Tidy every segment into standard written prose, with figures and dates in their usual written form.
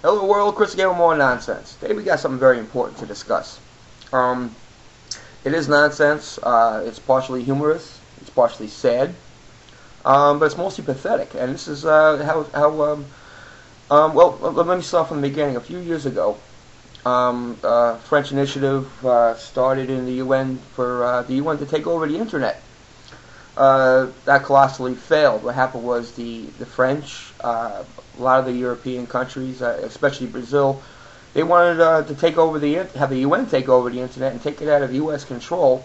Hello world, Chris again with more nonsense. Today we got something very important to discuss. Um, it is nonsense. It's partially humorous. It's partially sad. But it's mostly pathetic. And this is well, let me start from the beginning. A few years ago, French initiative started in the UN for the UN to take over the internet. That colossally failed. What happened was the French, a lot of the European countries, especially Brazil, they wanted to have the UN take over the internet and take it out of U.S. control,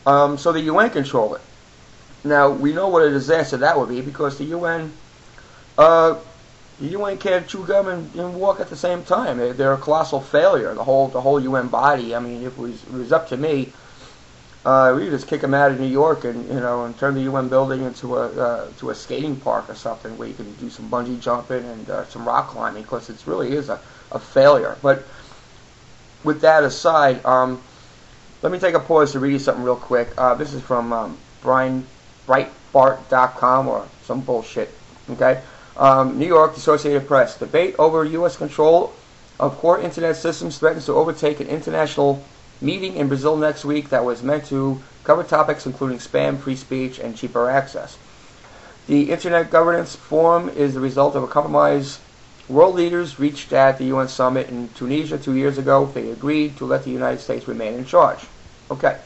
so the UN control it. Now we know what a disaster that would be because the UN can't chew gum and walk at the same time. They're a colossal failure. The whole UN body. I mean, if it was up to me, we could just kick them out of New York and turn the UN building into a skating park or something where you can do some bungee jumping and some rock climbing because it really is a failure. But with that aside, let me take a pause to read you something real quick. This is from Breitbart.com or some bullshit. Okay, New York, the Associated Press. Debate over U.S. control of core internet systems threatens to overtake an international meeting in Brazil next week that was meant to cover topics including spam, free speech, and cheaper access. The Internet Governance Forum is the result of a compromise world leaders reached at the UN summit in Tunisia 2 years ago. They agreed to let the United States remain in charge. Okay.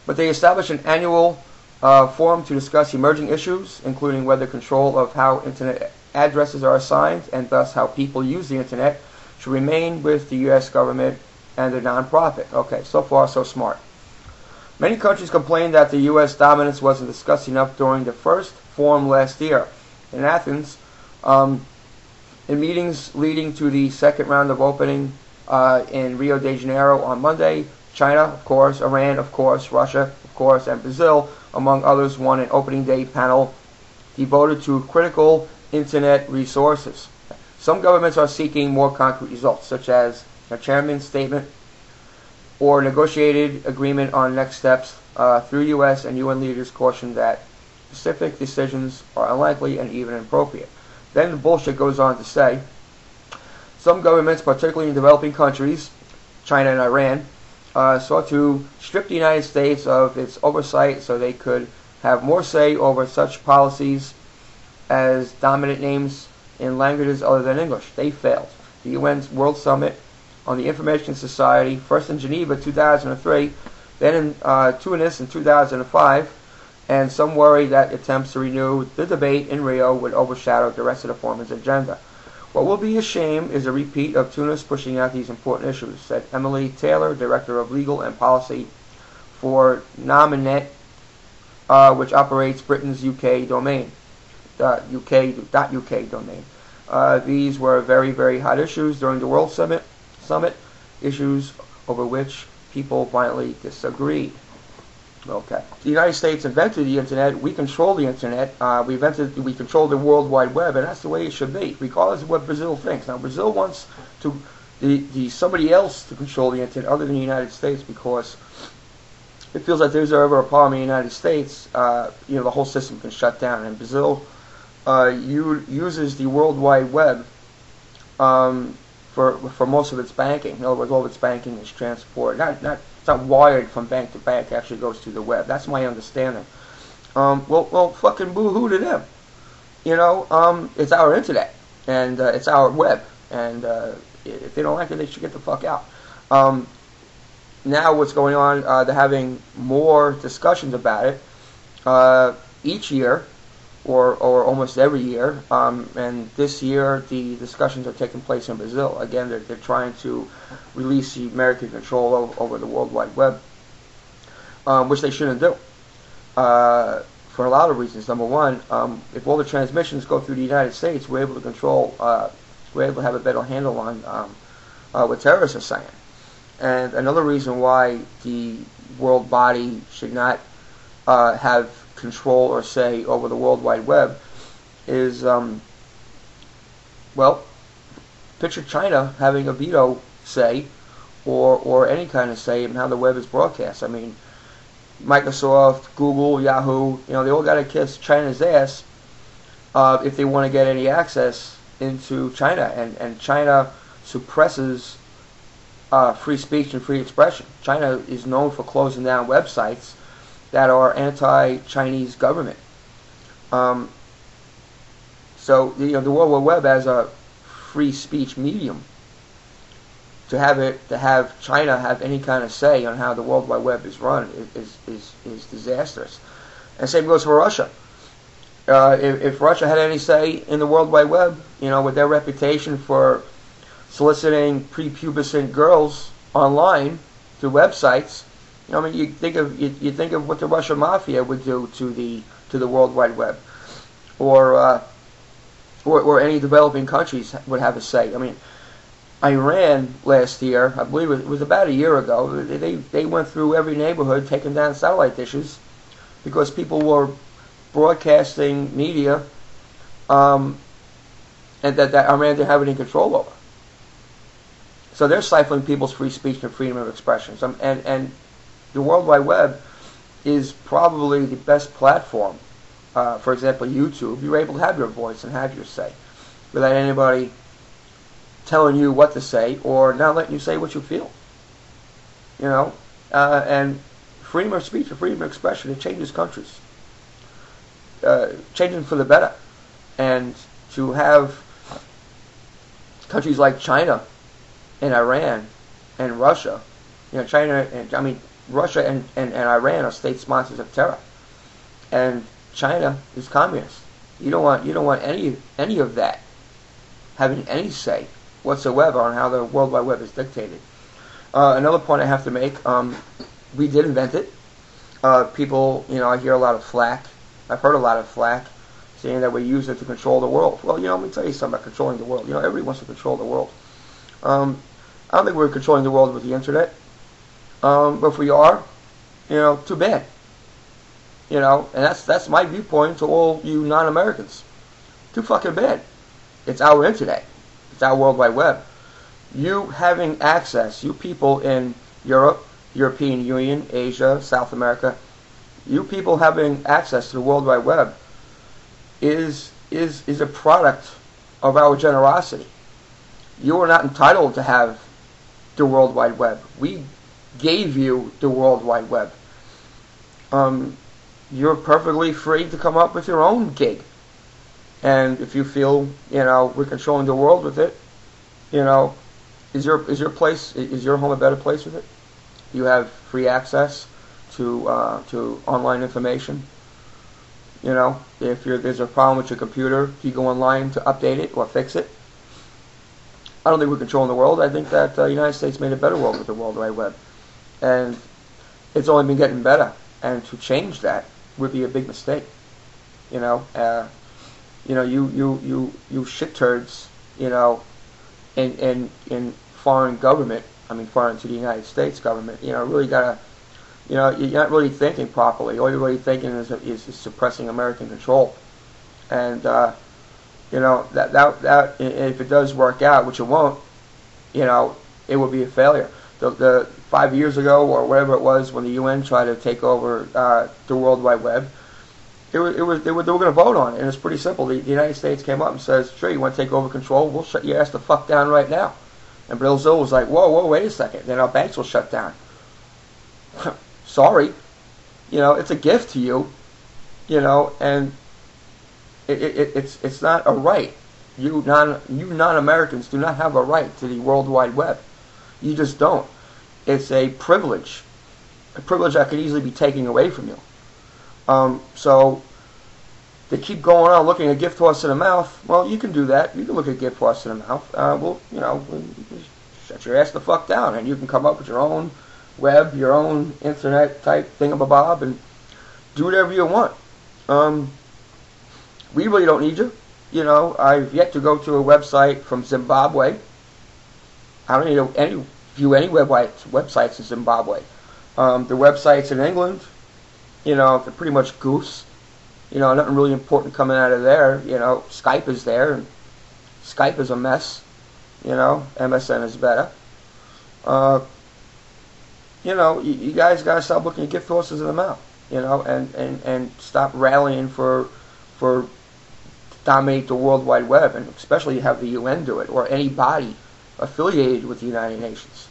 But they established an annual forum to discuss emerging issues, including whether control of how Internet addresses are assigned and thus how people use the Internet should remain with the U.S. government and a non-profit. Okay, so far so smart. Many countries complained that the U.S. dominance wasn't discussed enough during the first forum last year in Athens. In meetings leading to the second round of opening in Rio de Janeiro on Monday, China, of course, Iran, of course, Russia, of course, and Brazil, among others, won an opening day panel devoted to critical Internet resources. Some governments are seeking more concrete results, such as a chairman's statement or negotiated agreement on next steps through U.S. and UN leaders caution that specific decisions are unlikely and even inappropriate. Then the bullshit goes on to say, some governments, particularly in developing countries, China and Iran, sought to strip the United States of its oversight so they could have more say over such policies as dominant names in languages other than English. They failed. The UN's World Summit on the Information Society, first in Geneva 2003, then in Tunis in 2005, and some worry that attempts to renew the debate in Rio would overshadow the rest of the forum's agenda. What will be a shame is a repeat of Tunis pushing out these important issues, said Emily Taylor, Director of Legal and Policy for Nominet, which operates Britain's UK domain, UK domain. These were very, very hot issues during the World Summit, issues over which people violently disagreed. Okay. The United States invented the Internet. We control the Internet. We control the World Wide Web, and that's the way it should be, regardless of what Brazil thinks. Now, Brazil wants somebody else to control the Internet other than the United States because it feels like there's ever a problem in the United States, the whole system can shut down. And Brazil uses the World Wide Web for most of its banking. In other words, all of its banking is transport. It's not wired from bank to bank. It actually goes through the web. That's my understanding. Well, fucking boo-hoo to them. It's our internet and it's our web. And if they don't like it, they should get the fuck out. Now, what's going on? They're having more discussions about it each year. Or almost every year, and this year the discussions are taking place in Brazil. Again, they're trying to release the American control over the World Wide Web, which they shouldn't do, for a lot of reasons. Number one, if all the transmissions go through the United States, we're able to control, we're able to have a better handle on what terrorists are saying. And another reason why the world body should not have control or say over the World Wide Web is, picture China having a veto say or any kind of say in how the web is broadcast. I mean, Microsoft, Google, Yahoo, they all got to kiss China's ass if they want to get any access into China, and China suppresses free speech and free expression. China is known for closing down websites that are anti-Chinese government. So the World Wide Web as a free speech medium, to have China have any kind of say on how the World Wide Web is run is disastrous. And same goes for Russia. If Russia had any say in the World Wide Web, with their reputation for soliciting prepubescent girls online through websites, you think of what the Russian mafia would do to the World Wide Web, or any developing countries would have a say. Iran last year, I believe it was about a year ago, they went through every neighborhood taking down satellite dishes because people were broadcasting media and that Iran didn't have any control over. So they're stifling people's free speech and freedom of expression. And the World Wide Web is probably the best platform. For example, YouTube, you're able to have your voice and have your say without anybody telling you what to say or not letting you say what you feel. And freedom of speech and freedom of expression, it changes countries. Changing for the better. And to have countries like China and Iran and Russia, Russia and Iran are state sponsors of terror. And China is communist. You don't want any of that having any say whatsoever on how the World Wide Web is dictated. Another point I have to make, we did invent it. People, I hear a lot of flack. I've heard a lot of flack saying that we use it to control the world. Well, let me tell you something about controlling the world. Everybody wants to control the world. I don't think we're controlling the world with the internet. But if we are, too bad. And that's my viewpoint to all you non-Americans. Too fucking bad. It's our internet. It's our World Wide Web. You having access, you people in Europe, European Union, Asia, South America, you people having access to the World Wide Web is a product of our generosity. You are not entitled to have the World Wide Web. We gave you the World Wide Web. You're perfectly free to come up with your own gig. And if you feel, we're controlling the world with it, is your home a better place with it? You have free access to online information. If there's a problem with your computer, you go online to update it or fix it. I don't think we're controlling the world. I think that the United States made a better world with the World Wide Web, and it's only been getting better. And to change that would be a big mistake. You shit turds, in foreign government. Foreign to the United States government. Really gotta. You're not really thinking properly. All you're really thinking is suppressing American control. And that if it does work out, which it won't, it will be a failure. The 5 years ago or whatever it was when the UN tried to take over the World Wide Web, they were going to vote on it, and it's pretty simple. The United States came up and says, "Sure, you want to take over control? We'll shut your ass the fuck down right now." And Brazil was like, "Whoa, wait a second. Then our banks will shut down." Sorry, it's a gift to you, and it's not a right. You non-Americans do not have a right to the World Wide Web. You just don't. It's a privilege that could easily be taken away from you. So they keep going on looking a gift horse in the mouth. Well, you can do that. You can look a gift horse in the mouth. Shut your ass the fuck down, and you can come up with your own web, your own internet type thingamabob, and do whatever you want. We really don't need you. I've yet to go to a website from Zimbabwe. I don't need view any websites in Zimbabwe. The websites in England, they're pretty much goofs. Nothing really important coming out of there. Skype is there, and Skype is a mess. MSN is better. You guys gotta stop looking at gift horses in the mouth. And stop rallying for dominate the World Wide Web, and especially have the UN do it, or any body affiliated with the United Nations.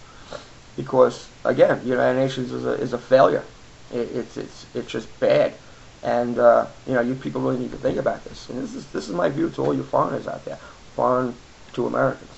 Because, again, the United Nations is a failure. It's just bad. And, you people really need to think about this. And this is my view to all you foreigners out there, foreign to Americans.